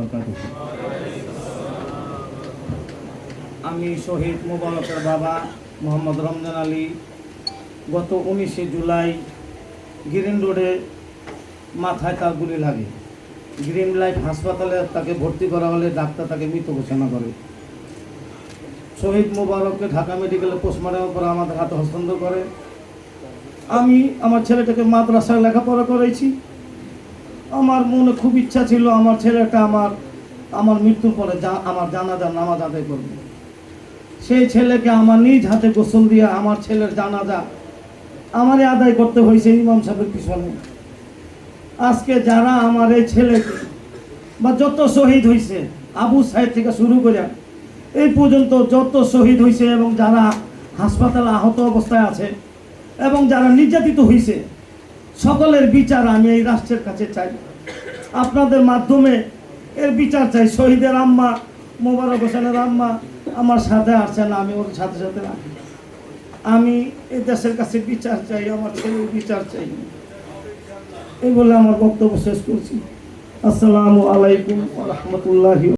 বারাকাতুহু। আমি শহীদ মোবারকের বাবা মোহাম্মদ রমজান আলী গত 19শে জুলাই গ্রিন রোডে মাথায় তার গুলি লাগে। গ্রিন লাইফ হাসপাতালে তাকে ভর্তি করা হলে ডাক্তার তাকে মৃত ঘোষণা করে। শহীদ মোবারককে ঢাকা মেডিকেলে পোস্টমর্টমের পর আমাদের হাতে হস্তান্তর করে। আমি আমার ছেলেটাকে মাদ্রাসায় লেখাপড়া করেছি। আমার মনে খুব ইচ্ছা ছিল আমার ছেলেটা আমার মৃত্যুর পরে আমার জানাজার নামাজ আদায় করবে। সেই ছেলেকে আমার নিজ হাতে গোসল দিয়ে আমার ছেলের জানাজা আমারই আদায় করতে হয়েছে ইমাম সাহেবের পিছনে। আজকে যারা আমার এই ছেলেকে বা যত শহীদ হয়েছে আবু সাইদ থেকে শুরু করে এই পর্যন্ত যত শহীদ হয়েছে এবং যারা হাসপাতালে আহত অবস্থায় আছে এবং যারা নির্যাতিত হয়েছে সকলের বিচার আমি এই রাষ্ট্রের কাছে চাই। আপনাদের মাধ্যমে এর বিচার চাই। শহীদের আম্মা মোবারক হোসেনের আম্মা আমার সাথে আসছে না, আমি ওর সাথে সাথে রাখি। আমি এই দেশের কাছে বিচার চাই, আমার ছেলের বিচার চাই। এই বলে আমার বক্তব্য শেষ করছি। আসসালামু আলাইকুম ওয়া রাহমাতুল্লাহি।